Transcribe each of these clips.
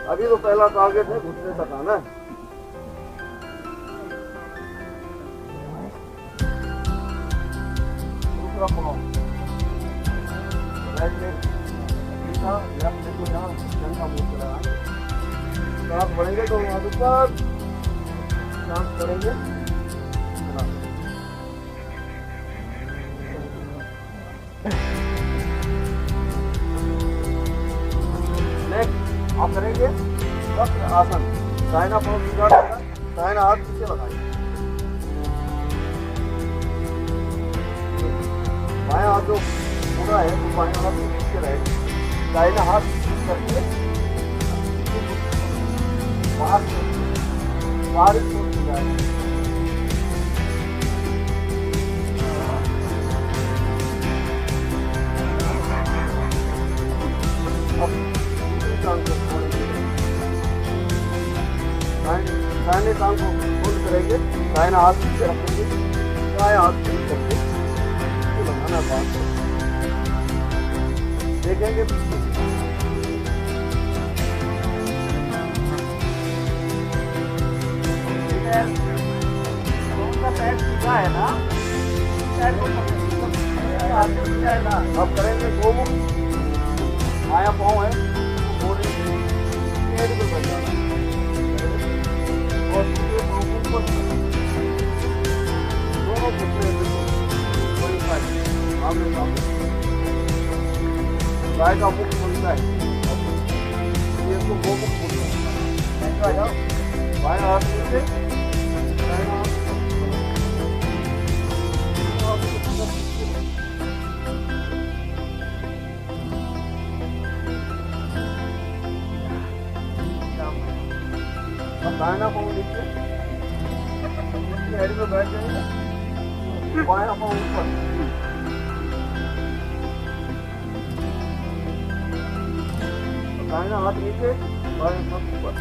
अभी तो पहला टारगेट है घुटने तक आना है। दूसरा पाँव राइट लेग सीधा, लेफ्ट लेग को जहाँ जनता मूव करेगा, सांस बढ़ेंगे तो वहाँ ऊपर, सांस बढ़ेंगे आप करेंगे वक्र आसन। दाहिना पाँव सीधा रहेगा, दाहिना हाथ पीछे लगाइए, बायां हाथ जो पूरा है वो बायां हाथ पीछे रहेगा, दाहिना हाथ करके बाहर छोड़ जाएगा। दाहिने टांग को होल्ड करेंगे, दाहिना हाथ पीछे रखेंगे, दायां हाथ पीछे करके लगाना बात देखेंगे पीछे। पैर सीधा है ना, अब करेंगे गोमुख, आया पाँव है पेड़ पे बैठ जाना और दूसरे पाँव को ऊपर दोनों घुटने आमने सामने, गाय का मुख खुलता है, ये इसको गोमुख बोलते हैं। ऐसा जाओ, बाएं हाथ नीचे, दाहिना हाथ दाहिना पाँव नीचे, हेड में बैठ जाएगा, बायां पाँव ऊपर, दाहिना हाथ नीचे, बायां हाथ ऊपर,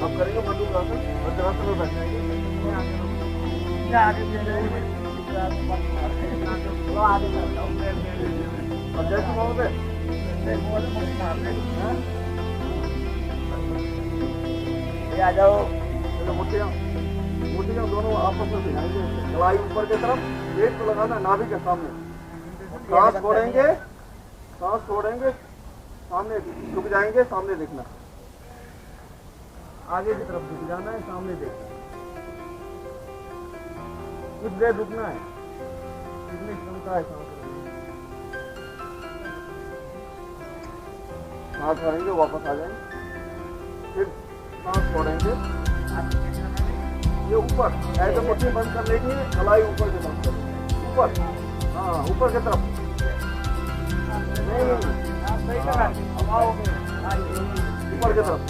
अब करेंगे मधुरासन, वज्रासन में बैठ जाएंगे। अब जैसे मारोगे आ जाओ, चलो मुट्ठियाँ दोनों आपस में भिड़ाएंगे, कलाई ऊपर की तरफ, पेट को लगाना नाभि के सामने, सांस छोड़ेंगे, सामने झुक जाएंगे, सामने देखना, आगे की तरफ झुक जाना है, सामने देखना, कुछ देर रुकना है, कितनी क्षमता है सांस भरेंगे, वापस आ जाएंगे, फिर सांस छोड़ेंगे, ये ऊपर ऐसे मुट्ठी बंद कर लेंगे, कलाई ऊपर की तरफ करेंगे, ऊपर, हाँ ऊपर की तरफ, नहीं ऊपर की तरफ,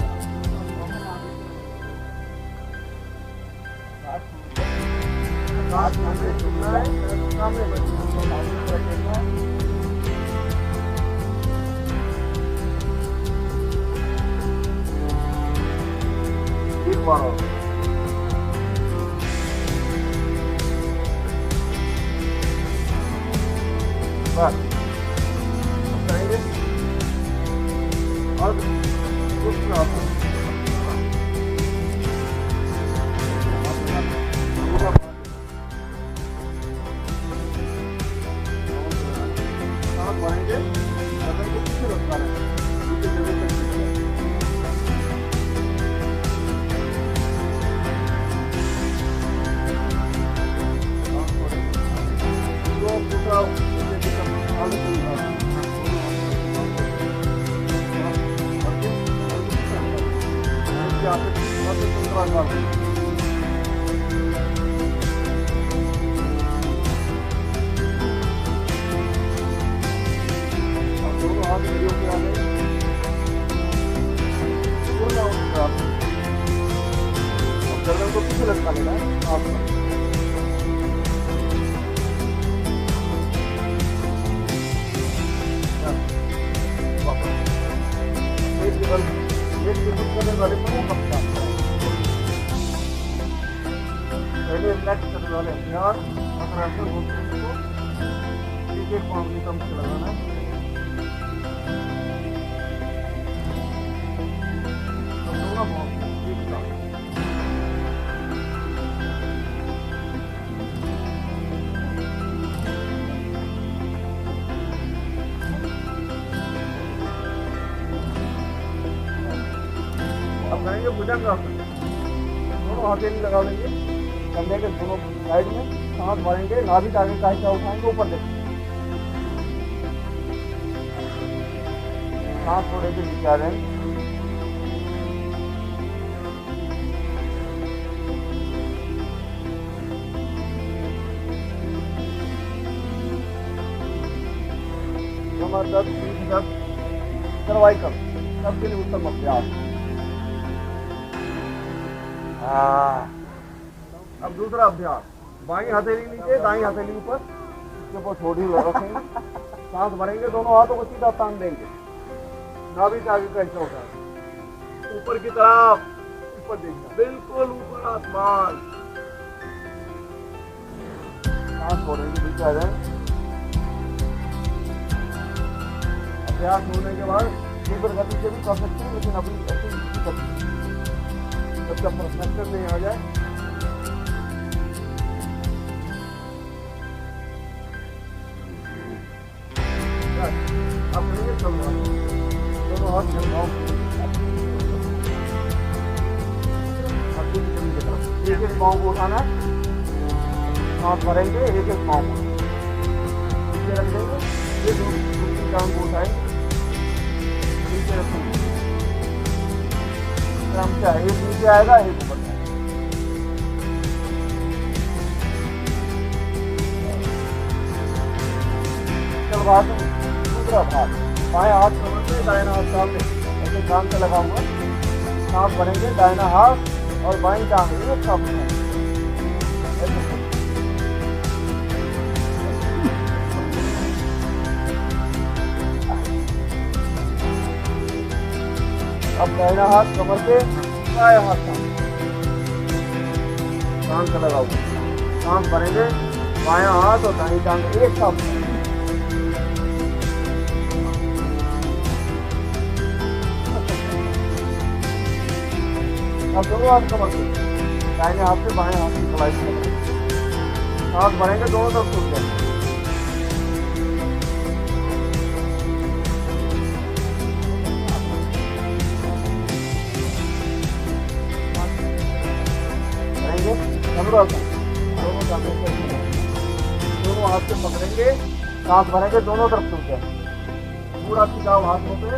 सामने झुकना है, सामने बैठना है, एक बार और बस करेंगे और दूसरा बढ़ेंगे, गर्दन को पीछे रखना है, पीछे जगह तक दोनों हाथ वीडियो पे आ गए, गर्दन को पीछे लटका लेना है आपका, एक ये सब करने वाले प्रमुख अभ्यास हैं। पहले रिलैक्स करने वाले अभ्यास वक्रासन बोलते हैं इसको। एक पाँव की कम से लगाना है। अब दोनों पाँव एक साथ। अब करेंगे भुजंगासन। दोनों हथेली लगा लेंगे कंधे के दोनों साइड में, सांस भरेंगे, नाभि के आगे का हिस्सा उठाएंगे, ऊपर देखेंगे, सांस छोड़ेंगे, नीचे रहें। कमर दर्द, पीठ दर्द, सर्वाइकल सबके लिए उत्तम अभ्यास। अब दूसरा अभ्यास, बाईं हथेली नीचे, दाईं हथेली ऊपर, इसके ऊपर थोड़ी रखेंगे, सांस भरेंगे, दोनों हाथों को सीधा तान देंगे, नाभि के आगे का हिस्सा उठाएंगे, ऊपर की तरफ, ऊपर देखना, बिल्कुल ऊपर आसमान। सांस छोड़ेंगे, नीचे आ जाए। अभ्यास होने के बाद तीव्र गति से भी कर सकते हैं, लेकिन अभी ऐसी गति जब तक परफेक्शन नहीं आ जाए। अब नहीं चलना, दोनों हाथ जंघाओं एक एक पाँव को उठाना है, सांस भरेंगे, एक एक पाँव को नीचे रख देंगे, ये दूसरी टांग को उठाएंगे, नीचे रखेंगे, क्रमशः एक नीचे आएगा, एक ऊपर जाएगा। चलवासन दूसरा भाग, बाएं हाथ कमर पे, दाहिना हाथ सामने, ऐसे कान से लगा हुआ, सांस भरेंगे, दाहिना हाथ और बाईं टांग एक साथ उठाएंगे। अब दाहिना हाथ कमर पे, बाएं हाथ सामने, कान से लगा हुआ, सांस भरेंगे, बायां हाथ और दाहिनी टांग एक साथ। अब दोनों हाथ कमर पे, दाहिने हाथ से बाएं हाथ की कलाई से सांस भरेंगे, दोनों तरफ छूट जाएंगे। दोनों हाथ से पकड़ेंगे, सांस भरेंगे, दोनों तरफ छूट जाएंगे, पूरा खिंचाव हाथों पे।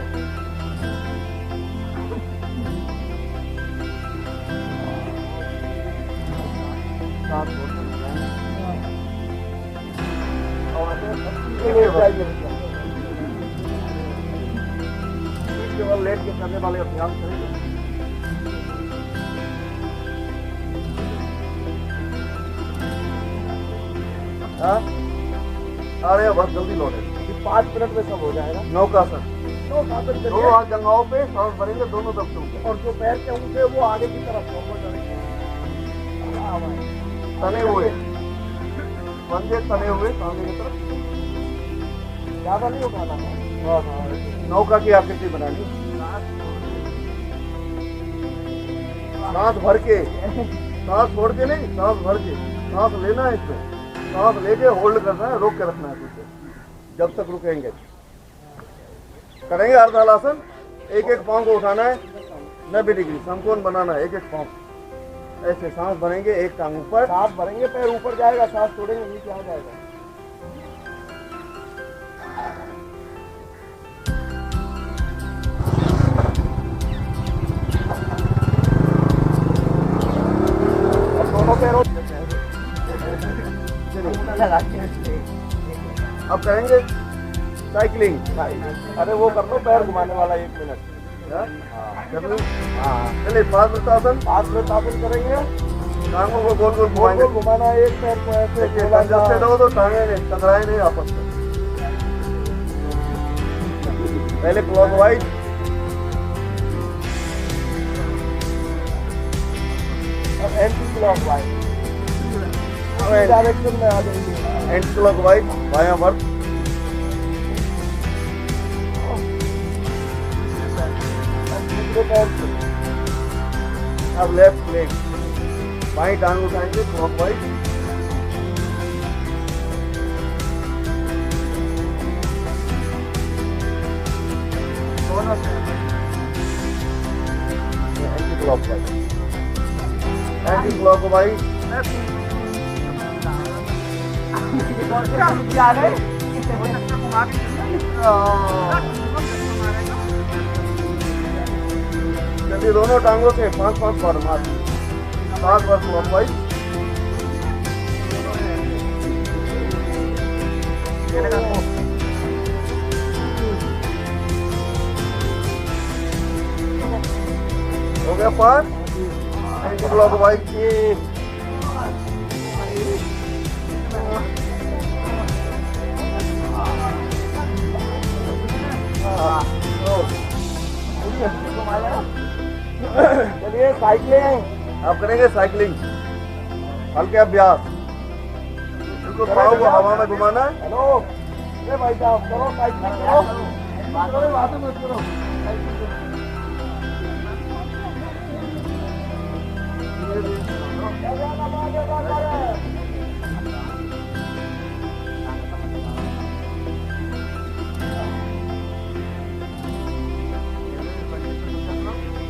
केवल लेट के करने वाले अभ्यास करेंगे। अरे बहुत जल्दी लौटे, 5 मिनट में सब हो जाएगा। नौकासन, दोनों हाथ जंघाओं पे, सांस भरेंगे, दोनों तरफ छूट, और जो पैर के ऊंचे वो आगे की तरफ फॉरवर्ड करेंगे, तने हुए पंजे तने हुए सामने की तरफ, ज्यादा नहीं उठाना है, नौका की आकृति बनानी, सांस भर के, सांस छोड़ के नहीं, सांस भर के, सांस लेना है, इसमें सांस लेके होल्ड करना है, रोक के रखना है पीछे, जब तक रुकेंगे। करेंगे अर्धहलासन, एक एक पाँव को उठाना है, 90 डिग्री समकोण बनाना है, एक एक पाँव ऐसे, सांस भरेंगे, एक टांग ऊपर, सांस भरेंगे, पैर ऊपर जाएगा, सांस छोड़ेंगे, नीचे आ जाएगा। अब दोनों पैरों अब करेंगे साइकिलिंग। अरे वो कर लो, पैर घुमाने वाला 1 मिनट। चलिए 5 वृत्तासन करेंगे, टांगों को गोल गोल घुमाएंगे, घुमाना है, एक पैर को ऐसे जैसे दो तो टांगे नहीं टकराए नहीं आपस में। पहले क्लॉकवाइज, क्लॉकवाइज, डायरेक्शन में आ जाएंगे। एंटी क्लॉकवाइज बायां वर्त, अब लेफ्ट लेग, बाईं टांग उठाएंगे clockwise, anti clockwise, anti clockwise, चलिए दोनों टांगों से 5-5 बार मार, 7 बार क्लॉकवाइज, हो गया 5 एंटी क्लॉकवाइज। चलिए साइकिलिंग आप करेंगे, साइकिलिंग हल्के अभ्यास, बिल्कुल पाँव को हवा में घुमाना है। हेलो ये भाई साहब करो साइकिलिंग करो, बातें मत करो।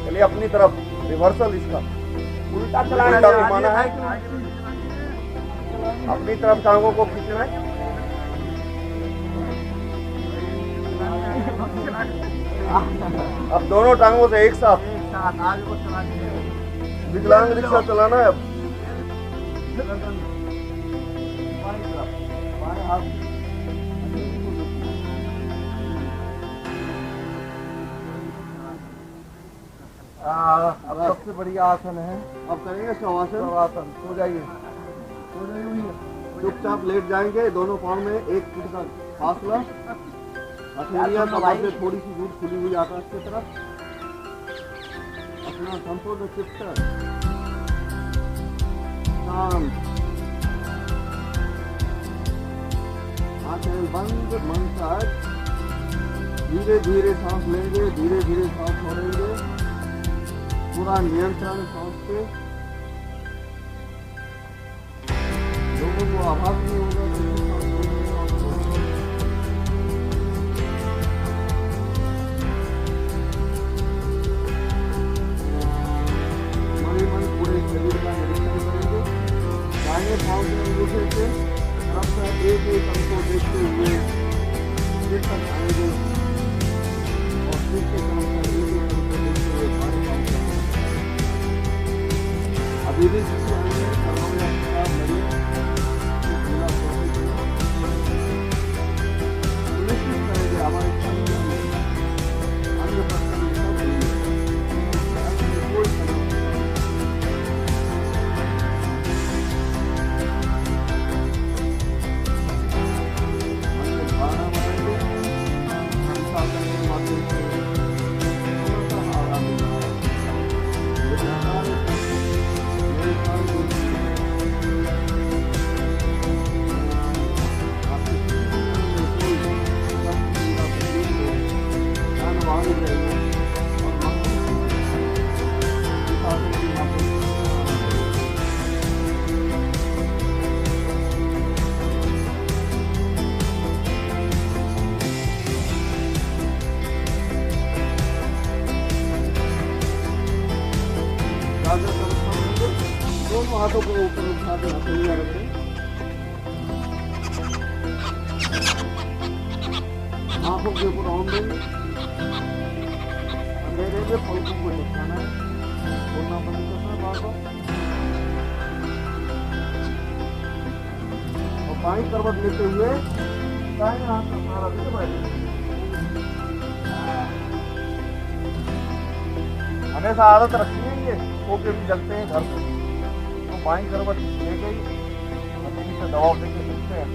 चलिए अपनी तरफ रिवर्सल, इसका उल्टा घुमाना है, अपनी तरफ टांगों को खींचना है। अब दोनों टांगों से एक साथ विकलांग रिक्शा चलाना है। अब अब सबसे बढ़िया आसन है, अब करेंगे शवासन। शवासन सो जाइए, सो जाइए, चुपचाप लेट जाएंगे, दोनों पाँव में 1 फुट का फासला, हथेलियां कमर से थोड़ी सी दूर खुली हुई आकाश की तरफ, अपना संपूर्ण चित्त शांत, आंखें बंद, मन शांत, धीरे धीरे सांस लेंगे, धीरे धीरे सांस छोड़ेंगे, पूरा नियंत्रण सांस पे, लोगों को आभास नहीं होगा कि सांस लेंगे और छोड़ेंगे। मन मन पूरे शरीर का निरीक्षण करेंगे, दाहिने पांव के अंगूठे से क्रमशः एक एक अंग को देखते हुए सिर तक आएंगे और सिर से क्रमशः एक एक अंग को देखते हुए बाएं पांव तक। अभी भी किसी अंग में तनाव या थकान लगे तो पूरा सुनिश्चित करेंगे हमारे अंग पर कोई तनाव दोनों हाथों को ऊपर उठा के हथेलियां रखें, आंखों के ऊपर ऑन देंगे, अंधेरे में पलकों को झपकाना है, बोलना बंद करना है बार बार, और बाईं करवट लेते हुए दाहिने हाथ का सहारा देते बैठे। हमेशा आदत रखनी है, ये सो के भी जगते हैं घर पे, तो बाईं करवट ले गई, हथेली से दबाव देके देखते हैं,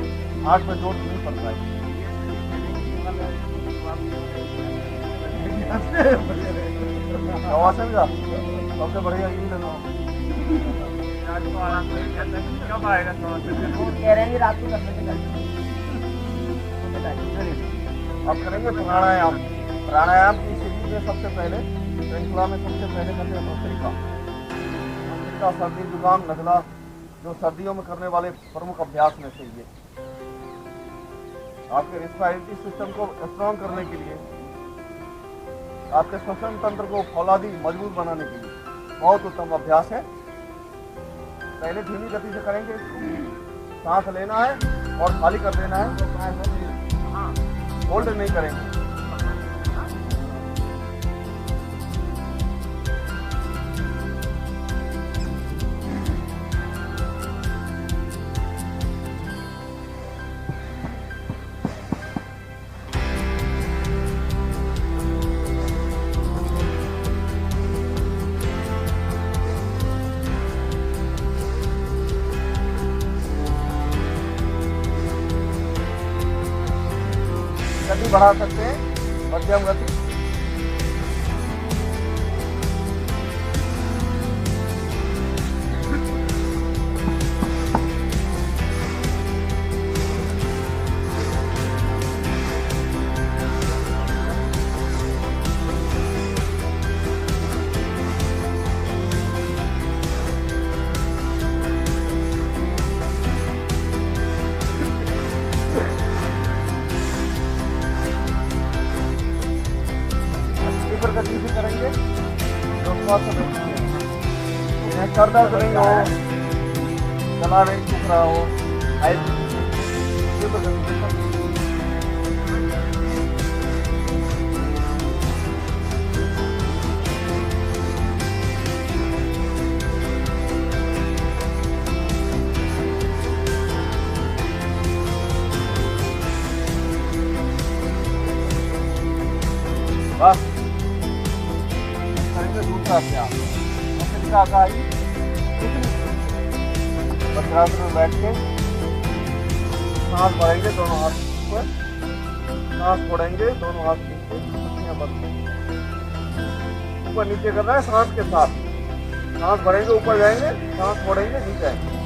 हाथ में जोर नहीं पड़ता है। शवासन का सबसे बढ़िया यही लगा। कब आएगा? वो कह रहे हैं रात को करने से अब करेंगे प्राणायाम। प्राणायाम की स्थिति में सबसे पहले श्रृंखला में सबसे पहले करते हैं भस्त्रिका। भस्त्रिका सर्दी जुकाम नजला जो सर्दियों में करने वाले प्रमुख अभ्यास में से ये आपके रेस्पिरेटरी सिस्टम को स्ट्रॉन्ग करने के लिए, आपके श्वसन तंत्र को फौलादी मजबूत बनाने के लिए बहुत उत्तम अभ्यास है। पहले धीमी गति से करेंगे इसको। सांस लेना है और खाली कर देना है, होल्ड नहीं करेंगे। गति बढ़ा सकते हैं, मध्यम गति। गति से करेंगे जो स्वास्थ्य सर दर्द नहीं हो, गला नहीं सूख रहा हो, बस दूसरा अभ्यास वज्रासन में बैठ के सांस भरेंगे दोनों हाथ ऊपर, सांस छोड़ेंगे दोनों हाथ नीचे, बंद ऊपर नीचे करना है सांस के साथ। सांस भरेंगे ऊपर जाएंगे, सांस छोड़ेंगे नीचे आएंगे।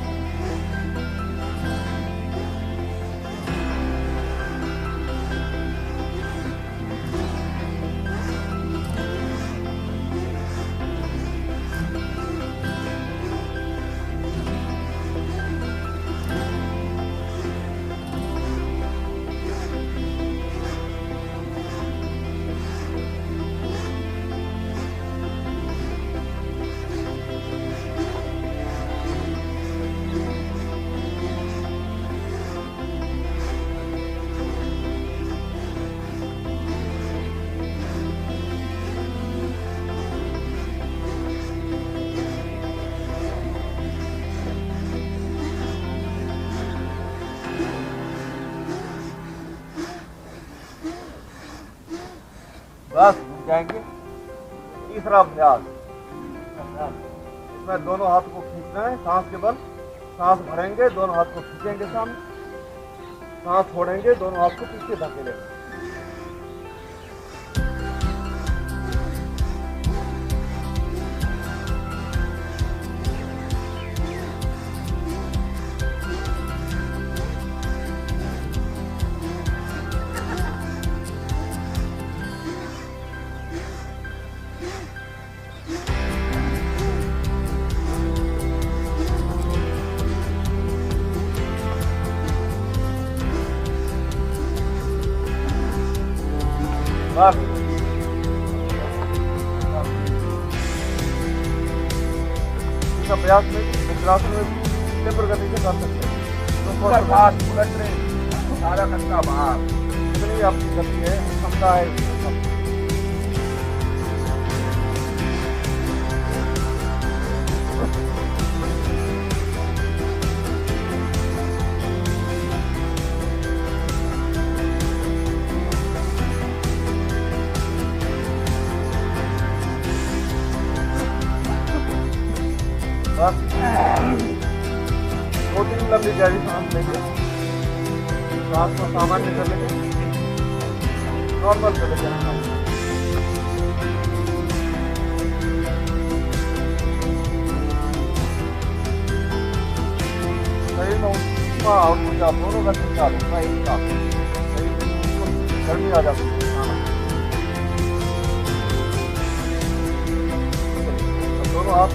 बस रुक जाएंगे। तीसरा अभ्यास, इसमें दोनों हाथ को खींचना है सांस के बल। सांस भरेंगे दोनों हाथ को खींचेंगे सामने, सांस छोड़ेंगे दोनों हाथ को पीछे धकेलेंगे। बस इस अभ्यास में वज्रासन में तीव्र गति से कर सकते हैं। तो हाथ उलट रहे, सारा खट्टा बाहर, जितनी आपकी गति है क्षमता है। दो तीन लंबी गहरी सांस लेंगे, सांस को सामान्य कर लेंगे, नॉर्मल कर लेंगे। सुषमा और ऊर्जा दोनों का संचार होता है एक साथ। गर्मी आ जाती है। दोनों हाथ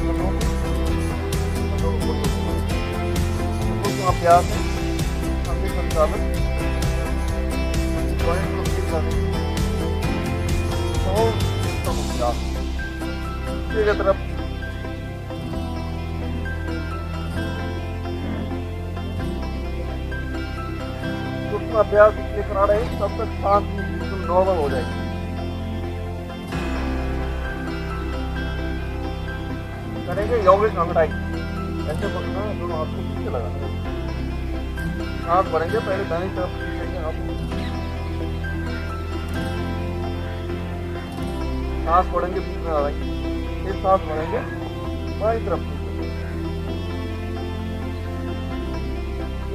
अभ्यास है संचालन तरफ सूक्ष्म अभ्यास इसलिए करा रहे हैं तब तक सांस बिल्कुल नॉर्मल हो जाएगी। करेंगे यौगिक अंगड़ाई ऐसे पकड़ना है, दोनों हाथ को पीछे लगाना है, सांस भरेंगे पहले दाहिनी तरफ खींचेंगे आप, सांस छोड़ेंगे बीच में आएंगे, फिर सांस भरेंगे बाईं तरफ खींचेंगे।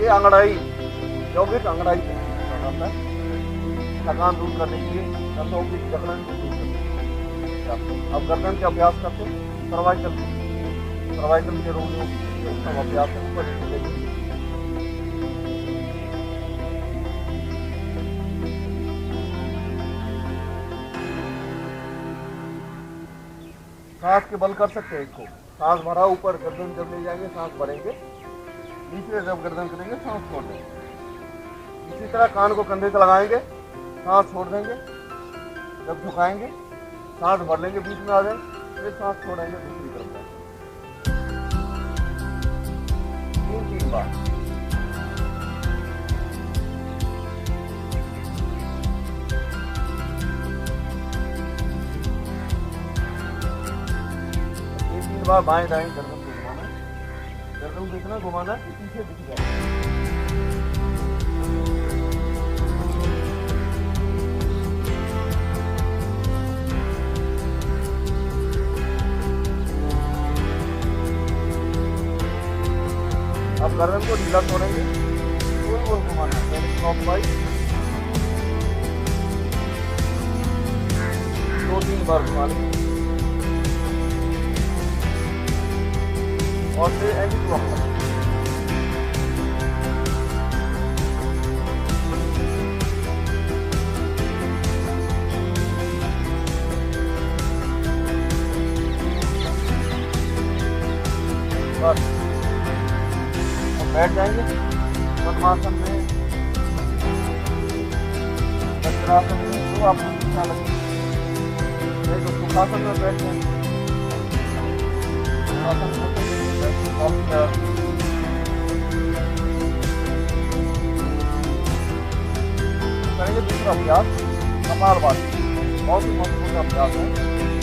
ये अंगड़ाई यौगिक अंगड़ाई आता है थकान दूर करने के लिए, नसों की जकड़न को दूर करने के लिए। अब गर्दन के अभ्यास करते हैं, सर्वाइकल के रोगियों का अभ्यास है। सांस के बल कर सकते हैं इसको, सांस भरा ऊपर गर्दन जब ले जाएंगे सांस भरेंगे, नीचे जब गर्दन करेंगे सांस छोड़ देंगे। इसी तरह कान को कंधे से लगाएंगे, सांस छोड़ देंगे, जब झुकाएंगे सांस भर लेंगे बीच में आ जाए, फिर सांस छोड़ेंगे दूसरी तरफ जाए। 3 बार। बार बाएं दाएं गर्दन को घुमाना, गर्दन को इतना घुमाना कि पीछे दिख जाए। अब गर्दन को ढीला छोड़ेंगे, गोल गोल घुमाना, क्लॉकवाइज 2-3 बार घुमाना और फिर एंटी क्लॉकवाइज। बस अब बैठ जाएंगे पद्मासन में, वज्रासन में, जो आपको अच्छा लगे। नहीं तो सुखासन में बैठ जाएंगे, करेंगे दूसरा अभ्यास कपालभाति, बहुत ही महत्वपूर्ण अभ्यास है।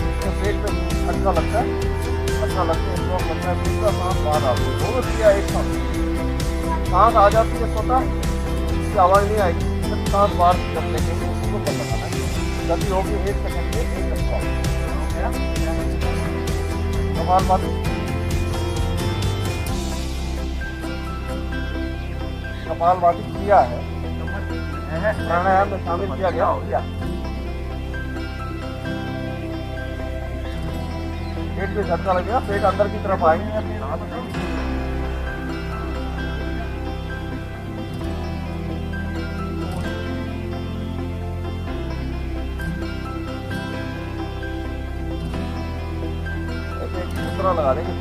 इसमें पेट में झटका लगता है, झटका लगता है, इसको लगता है दूसरा सांस बाहर आती है, दोनों क्रिया एक साथ। सांस आ जाती है स्वतः, इसकी आवाज नहीं आएगी, जब सांस बाहर जब लेंगे उसको पता लगाना है, गति होगी 1 सेकंड में 1 घंटा। कपालभाति कपालभाति क्रिया है, प्राणायाम में शामिल किया गया। हो गया पेट पे झटका लगेगा, पेट अंदर की तरफ आएंगे, ऐसे मुद्रा लगा लेंगे।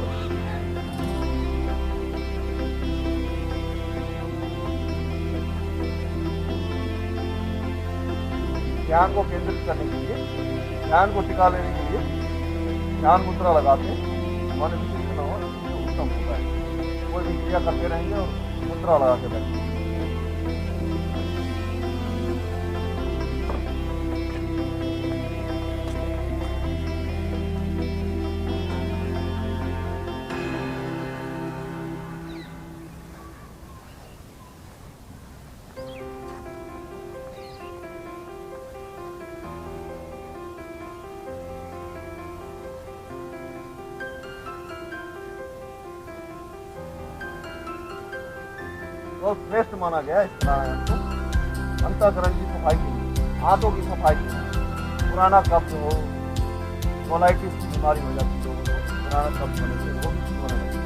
ध्यान को केंद्रित करने के लिए, ध्यान को टिका लेने के लिए ध्यान मुद्रा लगाते मन विचलित न हो, उत्तम होता है। कोई भी क्रिया करते रहेंगे और मुद्रा लगा के बैठेंगे। बहुत श्रेष्ठ माना गया इस प्राणायाम को अंतःकरण की सफाई के लिए, हाथों की सफाई के लिए। पुराना कब्ज हो, कोलाइटिस की बीमारी हो जाती है लोगों को, पुराना कब्ज होने से वो भी ठीक होने लगता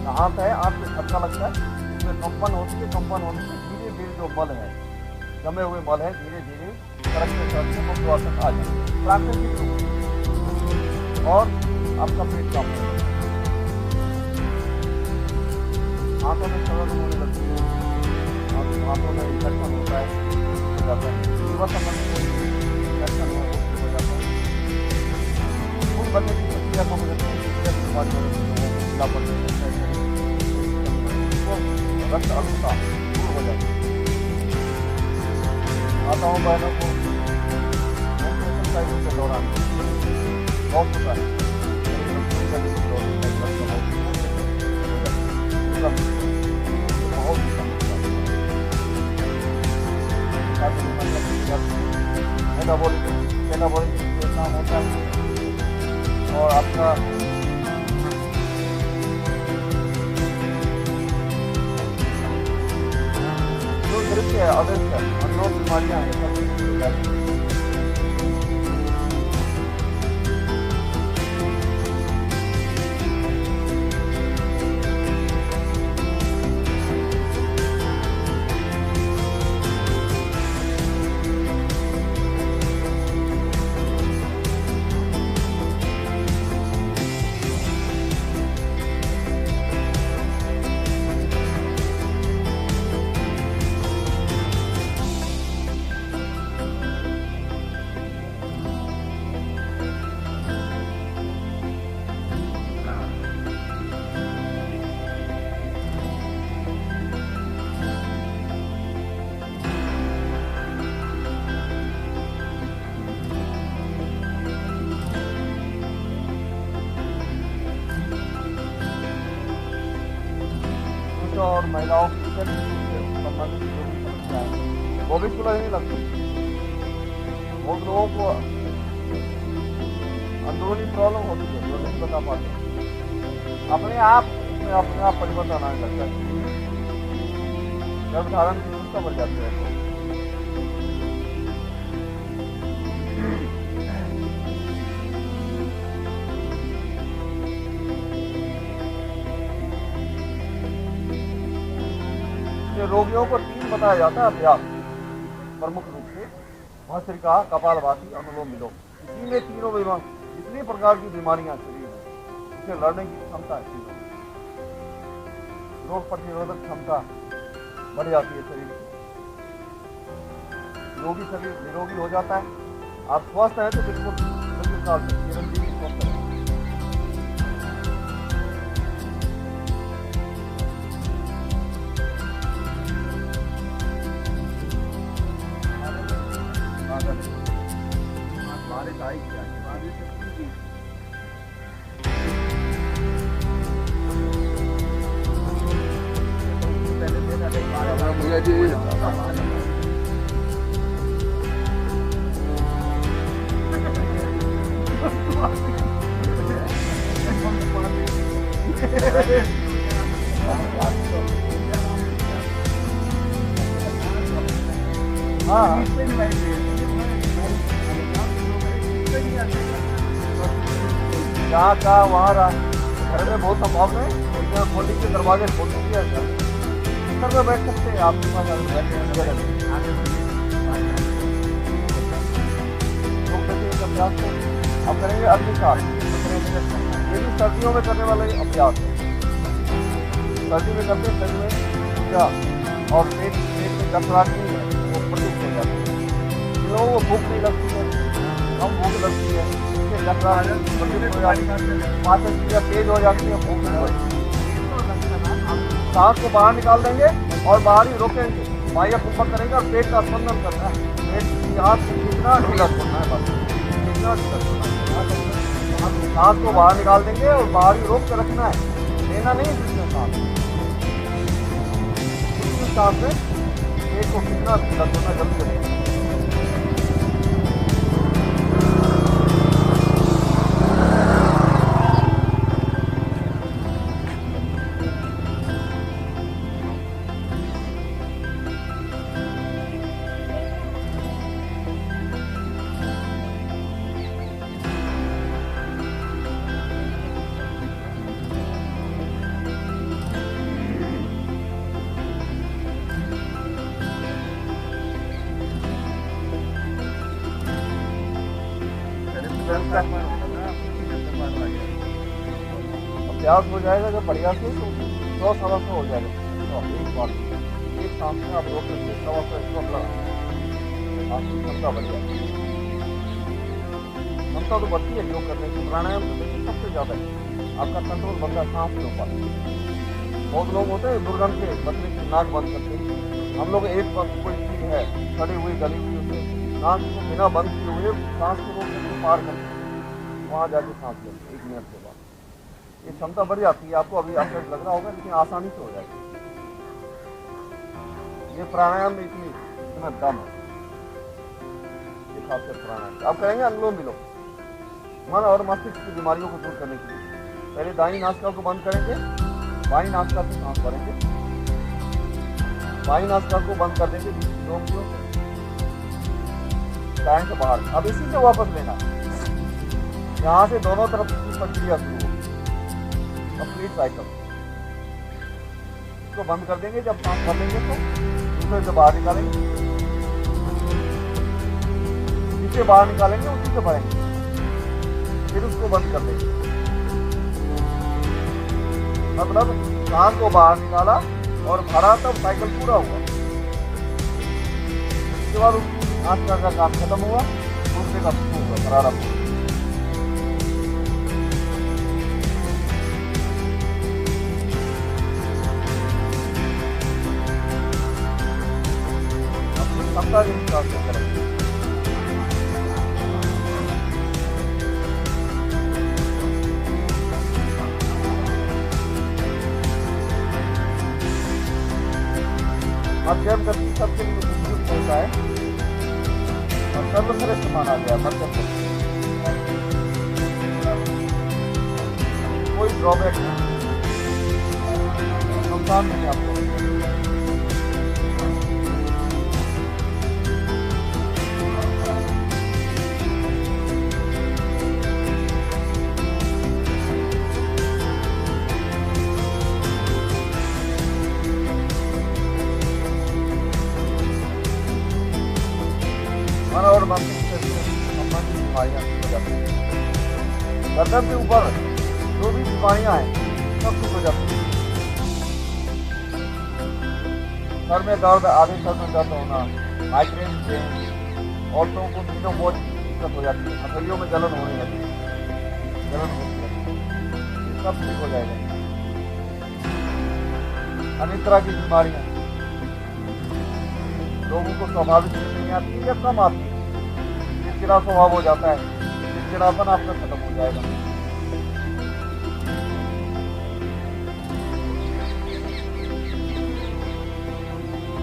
है। हाथ है, हाथ पे झटका लगता है, उसमें से कंपन होती है, कंपन होने से धीरे धीरे जो मल है, जमे हुए मल है, धीरे धीरे सरकते मुख तक आ जाए, प्राकृतिक रूप से। और आपका पेट कम हो जाए, हाथों में सरल होने लगती है, हाथों में इन्फेक्शन होता है, हो जाता है, लीवर संबंधी इन्फेक्शन हो जाता है, खून बनने की प्रक्रिया कम हो जाती है, रक्त अल्पता दूर हो जाती है। माताओं बहनों को मेंस्ट्रुएशन साइकिल के दौरान बहुत होता है, मेटाबॉलिज्म काम होता है और आपका जो दृश्य है, अदृश्य अनलोक बीमारियां हैं, और महिलाओं की संबंधित जो भी समस्या है वो भी सुलझने लगती है। बहुत लोगों को अंदरूनी प्रॉब्लम होती है जो नहीं बता पाते, अपने आप परिवर्तन आने लगता है, गर्भधारण की चिंता बढ़ जाती है। रोगियों को 3 बताया जाता है अभ्यास, प्रमुख रूप से भस्त्रिका, कपालभाति, अनुलोम विलोम। इसी में तीनों बीमार जितनी प्रकार की बीमारियां शरीर में, इसे लड़ने की क्षमता है, रोग प्रतिरोधक क्षमता बढ़ जाती है शरीर की, रोगी शरीर निरोगी हो जाता है। आप स्वस्थ हैं तो बिल्कुल साल में चिरंजीवी स्वस्थ है। बारिश आई क्या? बारिश भैया जी हाँ जहाँ का वहाँ रहा, घर में बहुत संभव है, खोलने के दरवाजे खोल दिया घर में बैठ सकते हैं आप, अभ्यास अब करेंगे अगली साल। ये भी सर्दियों में करने वाला अभ्यास है, सर्दी में करते शरीर में ऊर्जा और पेट में जठराग्नि नहीं है वो प्रदूषित हो जाती है, जिन लोगों को भूख नहीं लगती है, कम भूख लगती है, पाचन क्रिया तेज हो जाती है, भूख नहीं लगती। सांस को बाहर निकाल देंगे और बाहर ही रोकेंगे, बाह्य कुंभक करेंगे और पेट का स्पंदन करना है, पेट की हाथ से कितना ढीला छोड़ना है, बस कितना ढीला छोड़ना है। सांस को बाहर निकाल देंगे और बाहर ही रोक कर रखना है, लेना नहीं जिसमें सांस, इसी सांस में पेट को कितना ढीला छोड़ना जल्दी करेंगे। प्रयास हो जाएगा जब बढ़िया से तो 100-125 हो जाएगा। तो एक बार एक सांस में आप रोक सकते 125 अपना आपकी क्षमता बढ़ जाएगी। क्षमता तो बढ़ती है योग करने की। प्राणायाम तो देखिए सबसे ज़्यादा है आपका कंट्रोल बनता है सांस के ऊपर। बहुत लोग होते हैं दुर्गंध से बचने की नाक बंद करते हैं। हम लोग एक वक्त कोई चीज़ है खड़ी हुई गली हुई उसे नाक को बिना बंद किए हुए सांस को रोक करके पार करते वहाँ जाके सांस लेते 1 मिनट के बाद। ये क्षमता बढ़ जाती है। आपको अभी आपको लग रहा होगा लेकिन आसानी से हो जाएगी। ये प्राणायाम में इतना दम है। ये खासकर प्राणायाम आप करेंगे अनुलोम विलोम मन और मस्तिष्क की बीमारियों को दूर करने के लिए। पहले दाईं नासिका को बंद करेंगे, बाईं नासिका से सांस भरेंगे, बाईं नासिका को बंद कर देंगे 2 किलो दाएं से बाहर। अब इसी से वापस लेना, यहाँ से दोनों तरफ की प्रक्रिया शुरू हो, कंप्लीट साइकिल। इसको बंद कर देंगे, जब सांस भर लेंगे तो दूसरे से बाहर निकालेंगे, जिससे बाहर निकालेंगे उसी से भरेंगे, फिर उसको बंद कर देंगे। मतलब सांस को बाहर निकाला और भरा तब साइकिल पूरा हुआ। उसके बाद नासिका का काम खत्म हुआ, दूसरे का शुरू हुआ प्रारंभ। अपनी क्षमता के हिसाब से करेंगे। मध्यम गति सबके लिए उपयुक्त होता है और सर्वश्रेष्ठ माना गया मध्यम गति। कोई ड्रॉबैक नहीं, नुकसान नहीं आपको। मन और मस्तिष्क से संबंधित बीमारियां हो जाती हैं। गर्दन के ऊपर जो भी बीमारियां हैं सब कुछ हो जाती है। सर में दर्द, आधे सर में दर्द होना, माइग्रेन पेन, औरतों को दिनों बहुत दिक्कत हो जाती है, हथेलियों में जलन होने लगती है, जलन होती है, ये सब ठीक हो जाएगा। अनेक तरह की बीमारियां लोगों को स्वाभाविक नहीं आती है या कम आती है, चिड़चिड़ा स्वभाव हो जाता है, चिड़चिड़ापन आपका खत्म हो जाएगा।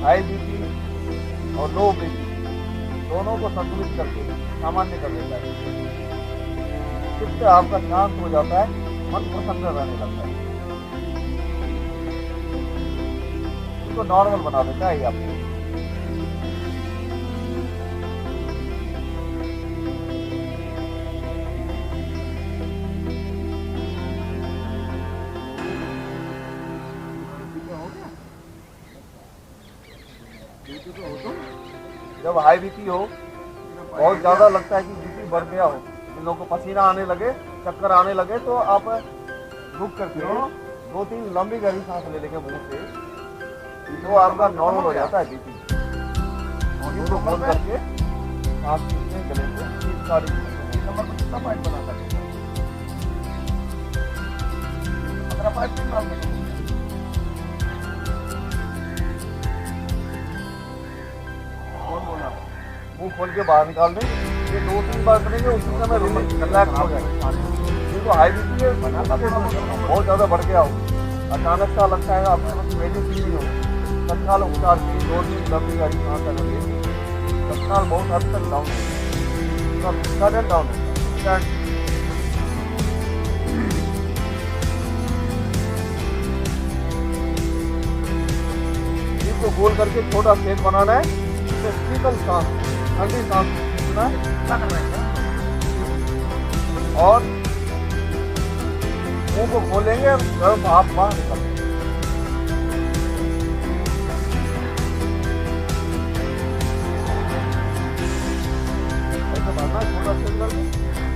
हाई बीपी और लो बीपी दोनों को संतुलित करके सामान्य कर देता है। इससे आपका शांत हो जाता है, मन प्रसन्न रहने लगता है, इसको नॉर्मल बना देता है ये आपको। जब हाई बीपी हो, बहुत ज़्यादा लगता है कि बीपी बढ़ गया हो, इन लोगों को पसीना आने लगे, चक्कर आने लगे, तो आप रुक करके 2-3 लंबी गहरी सांस ले लेंगे मुंह से, तो आपका नॉर्मल हो जाता है बीपी। और इसको बंद करके सांस खींचने गले को 30 सारी नंबर पर कितना पॉइंट बना सकते हैं? 15 पॉइंट नहीं मुंह खोल के बाहर निकाल दें। ये 2-3 बार करेंगे, उसी समय रिलैक्स हो जाएगा। जिनको हाई बीपी है, बहुत ज़्यादा बढ़ गया हो, अचानक सा लगता है आपके पास मेडिसिन नहीं हो, तत्काल उपचार की 2-3 लंबी गाड़ी कहाँ तक लगे, तत्काल बहुत हद तक डाउन हो, सडन डाउन हो। इसको गोल करके छोटा शेप बनाना है, शीतल सांस, ठंडी सांस खींचना है और मुंह को खोलेंगे, गर्म भाप बाहर निकलेंगे। ऐसा भरना है, छोटा शेप करके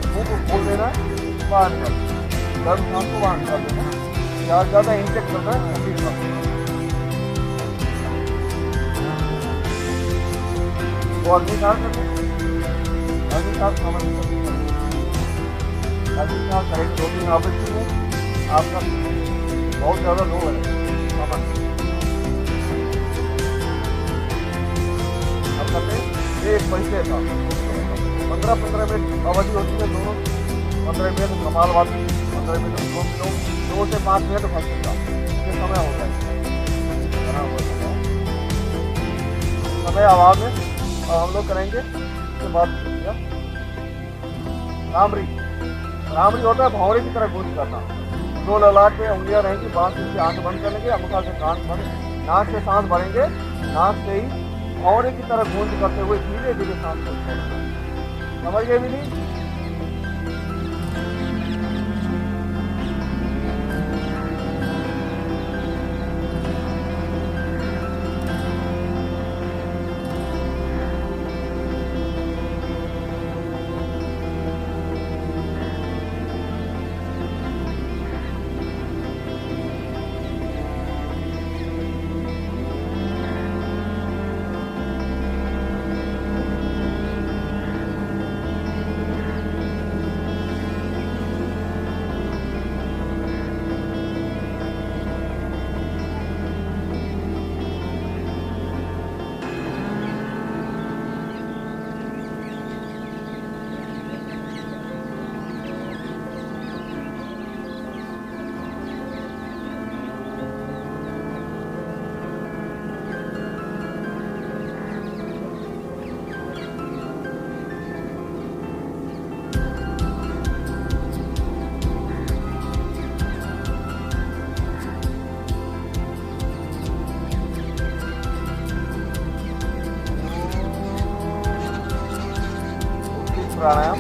मुंह को खोल देना है, बाहर निकल। गर्म सांस को बाहर निकाल देना, ज़्यादा इंटेक करना है ठंडी सांस। और भी सांस करना, अगली सांस सामान्य करना, अगली सांस करेंगे 2-3 आवृत्ति में। आपका बहुत ज़्यादा लो है सामान्य। अब करते हैं एक पैसे का 15-15 मिनट अवधि होती है दोनों। 15 मिनट कपालभाति, 15 मिनट अनुलोम विलोम, 2 से 5 मिनट भस्त्रिका। ये समय होता है बना हुआ समय आवाज में। और हम लोग करेंगे उसके बाद रामरी। रामरी होता है भौरे की तरह गूंज करना। 2 ललाट पे उंगलियां रहेंगी, बांस से आंख बंद कर लेंगे, अंगूठा से कान बंद, नाक से सांस भरेंगे, नाक से ही भौरे की तरह गूंज करते हुए धीरे धीरे सांस को छोड़ना। समझ गए विधि? प्राणायाम।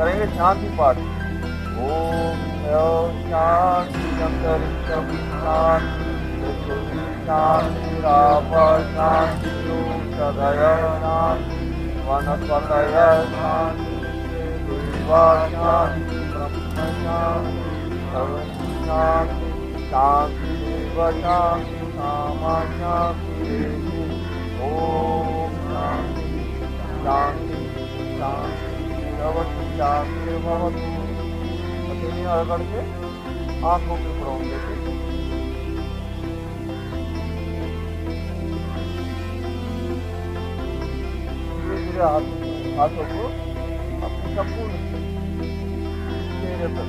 करेंगे शांति पाठ। ओम शांति अंतरिक्षम शांति पृथ्वी शांति रापः शांति सदय शांति वनस्पतय शांति देवा शांति ब्रह्म शांति सर्व शांति शांति देव शांति सामा शांति। ओम शांति शांति शांति शांति भवतु। हथेली रगड़ के आंखों के ऊपर लेके धीरे धीरे हाथों को अपने संपूर्ण चेहरे पर